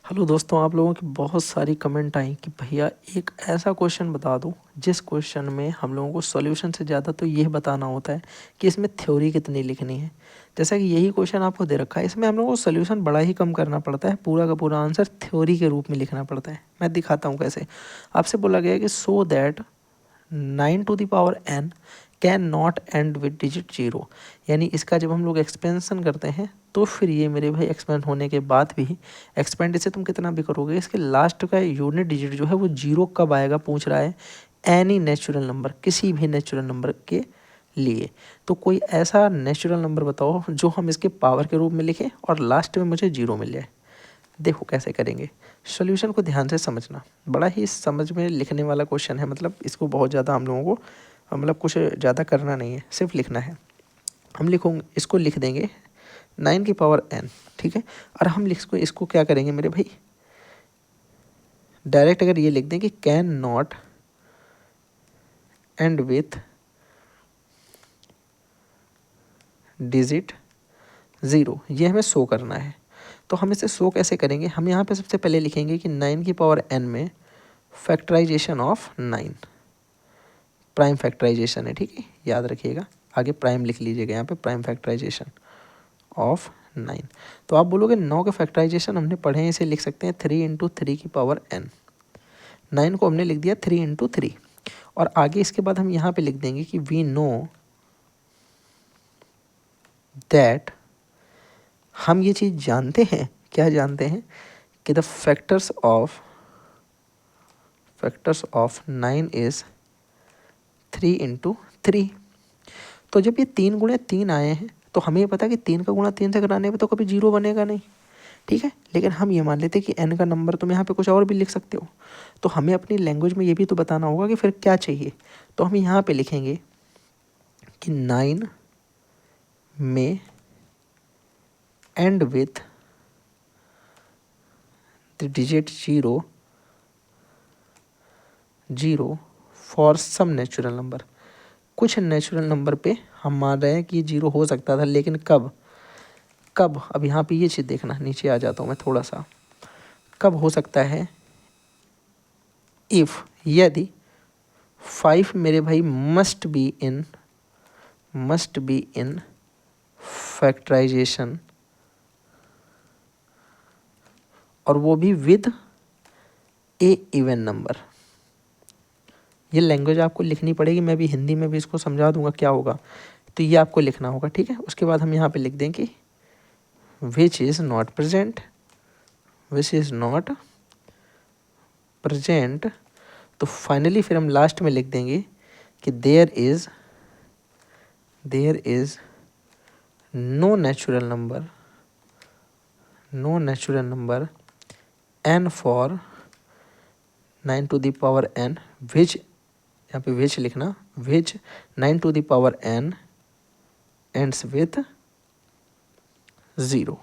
Hello दोस्तों, आप लोगों की बहुत सारी कमेंट आई कि भैया एक ऐसा क्वेश्चन बता दो जिस क्वेश्चन में हम लोगों को सॉल्यूशन से ज़्यादा तो ये बताना होता है कि इसमें थ्योरी कितनी लिखनी है। जैसा कि यही क्वेश्चन आपको दे रखा है, इसमें हम लोगों को सॉल्यूशन बड़ा ही कम करना पड़ता है, पूरा का पूरा आंसर थ्योरी के रूप में लिखना पड़ता है। मैं दिखाता हूँ कैसे। आपसे बोला गया है कि so that 9n can not and with digit 0, यानी इसका जब हम लोग एक्सपेंशन करते हैं तो फिर ये मेरे भाई एक्सपेंड होने के बाद भी एक्सपेंड इसे तुम कितना भी करोगे, इसके लास्ट का यूनिट डिजिट जो है वो 0 कब आएगा पूछ रहा है। एनी नेचुरल नंबर, किसी भी नेचुरल नंबर के लिए। तो कोई ऐसा नेचुरल नंबर बताओ जो हम इसके पावर के रूप में लिखें और लास्ट में मुझे 0 मिल जाए। देखो कैसे करेंगे। सॉल्यूशन को ध्यान से समझना, बड़ा ही समझ में लिखने वाला क्वेश्चन है। मतलब इसको बहुत ज़्यादा हम लोगों को मतलब कुछ ज़्यादा करना नहीं है, सिर्फ लिखना है। हम लिखोगे, इसको लिख देंगे 9 की पावर n, ठीक है। और हम इसको क्या करेंगे मेरे भाई, डायरेक्ट अगर ये लिख दें कि can not and with digit 0, ये हमें शो करना है। तो हम इसे शो कैसे करेंगे, हम यहाँ पे सबसे पहले लिखेंगे कि 9 की पावर n में फैक्टराइजेशन ऑफ 9, प्राइम फैक्टराइजेशन है, ठीक है, याद रखिएगा। आगे प्राइम लिख लीजिएगा यहाँ पे, प्राइम फैक्टराइजेशन ऑफ 9। तो आप बोलोगे 9 के फैक्टराइजेशन हमने पढ़े हैं, इसे लिख सकते हैं 3 इंटू 3 की पावर n। 9 को हमने लिख दिया 3 इंटू 3। और आगे इसके बाद हम यहाँ पे लिख देंगे कि वी नो दैट, हम ये चीज़ जानते हैं, क्या जानते हैं, कि the factors of 9 is 3 into 3। तो जब ये 3 गुणे 3 आए हैं तो हमें ये पता है कि 3 का गुणा 3 से कराने पे तो कभी 0 बनेगा नहीं, ठीक है। लेकिन हम ये मान लेते हैं कि n का नंबर तुम यहाँ पे कुछ और भी लिख सकते हो, तो हमें अपनी लैंग्वेज में ये भी तो बताना होगा कि फिर क्या चाहिए। तो हम यहाँ पे लिखेंगे कि 9 में end with the digit 0 for some natural number. कुछ नेचुरल नंबर पे हम मान रहे हैं कि ये 0 हो सकता था, लेकिन कब, अब यहाँ पे ये चीज़ देखना, नीचे आ जाता हूँ मैं थोड़ा सा। कब हो सकता है, इफ़, यदि 5 मेरे भाई मस्ट बी इन फैक्टराइजेशन, और वो भी विद ए इवन नंबर। ये लैंग्वेज आपको लिखनी पड़ेगी, मैं भी हिंदी में भी इसको समझा दूंगा क्या होगा। तो ये आपको लिखना होगा, ठीक है। उसके बाद हम यहाँ पे लिख दें कि विच इज़ नॉट प्रेजेंट। तो फाइनली फिर हम लास्ट में लिख देंगे कि there is no natural number n for 9 to the power n, which, यहाँ पे विच लिखना, which 9 to the power n ends with 0।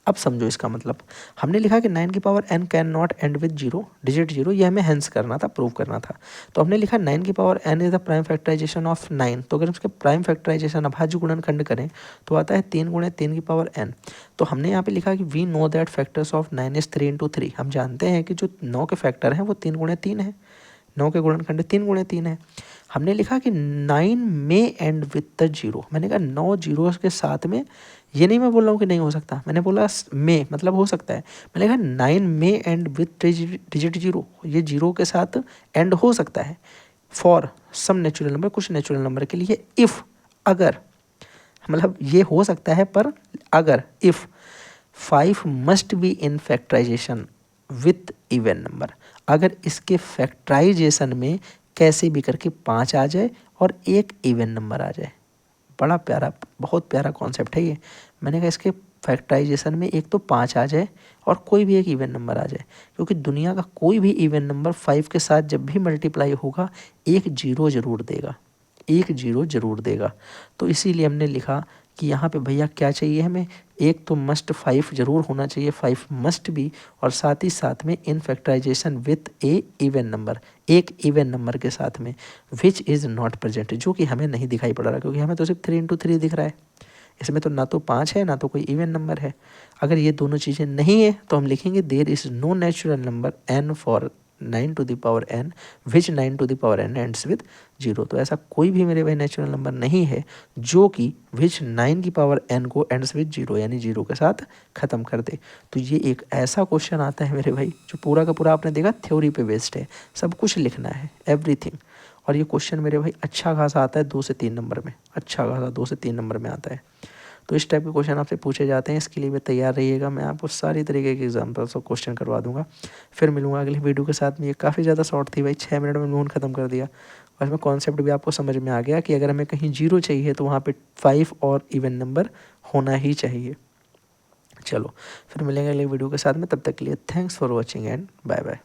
अब समझो इसका मतलब, हमने लिखा कि 9 की power n can not and with 0, digit 0, ये हमें हेंस करना था, प्रूव करना था। तो हमने लिखा 9 की power n is the prime factorisation of 9। तो अगर उसके प्राइम फैक्टराइजेशन अभाज्य गुणनखंड करें तो आता है 3 गुणे 3 की पावर n। तो हमने यहाँ पे लिखा कि we know that factors of 9 is 3 into 3। हम जानते हैं कि जो 9 के फैक्टर हैं वो 3 गुणे 3 है, 9 के गुणनखंड 3 गुणे 3 है। हमने लिखा कि 9 में एंड विथ द 0, मैंने कहा 9 जीरो के साथ में, ये नहीं मैं बोल रहा हूँ कि नहीं हो सकता, मैंने बोला में मतलब हो सकता है। मैंने कहा 9 में एंड विथ डिजिट 0, ये 0 के साथ एंड हो सकता है। फॉर सम नेचुरल नंबर, कुछ नेचुरल नंबर के लिए। इफ़, अगर, मतलब ये हो सकता है पर अगर, if 5 must be in factorisation with even number, अगर इसके फैक्टराइजेशन में कैसे भी करके 5 आ जाए और एक इवन नंबर आ जाए। बड़ा प्यारा, बहुत प्यारा कॉन्सेप्ट है ये। मैंने कहा इसके फैक्टराइजेशन में एक तो 5 आ जाए और कोई भी एक इवन नंबर आ जाए, क्योंकि दुनिया का कोई भी इवन नंबर 5 के साथ जब भी मल्टीप्लाई होगा एक 0 ज़रूर देगा, एक 0 ज़रूर देगा। तो इसीलिए हमने लिखा कि यहाँ पे भैया क्या चाहिए हमें, एक तो मस्ट 5 जरूर होना चाहिए, 5 मस्ट बी, और साथ ही साथ में in factorisation with a even number, एक इवन नंबर के साथ में, विच इज़ नॉट प्रेजेंट, जो कि हमें नहीं दिखाई पड़ रहा, क्योंकि हमें तो सिर्फ 3 इंटू 3 दिख रहा है। इसमें तो ना तो 5 है ना तो कोई इवन नंबर है। अगर ये दोनों चीज़ें नहीं है तो हम लिखेंगे there is no natural number n for 9 to the power n which 9 to the power n ends with 0। तो ऐसा कोई भी मेरे भाई नेचुरल नंबर नहीं है जो कि विच 9 की पावर n को एंड्स विद 0 यानी 0 के साथ ख़त्म कर दे। तो ये एक ऐसा क्वेश्चन आता है मेरे भाई जो पूरा का पूरा आपने देखा थ्योरी पे बेस्ड है, सब कुछ लिखना है एवरीथिंग। और ये क्वेश्चन मेरे भाई अच्छा खासा आता है 2 से 3 नंबर में, अच्छा खासा 2 से 3 नंबर में आता है। तो इस टाइप के क्वेश्चन आपसे पूछे जाते हैं, इसके लिए भी तैयार रहिएगा। मैं आपको सारी तरीके के एग्जाम्पल्स और क्वेश्चन करवा दूंगा। फिर मिलूंगा अगली वीडियो के साथ में। ये काफ़ी ज़्यादा शॉर्ट थी भाई, 6 मिनट में मून ख़त्म कर दिया। और इसमें कॉन्सेप्ट भी आपको समझ में आ गया कि अगर हमें कहीं 0 चाहिए तो वहाँ पे 5 और इवन नंबर होना ही चाहिए। चलो फिर मिलेंगे अगली वीडियो के साथ में, तब तक के लिए thanks for watching and bye bye.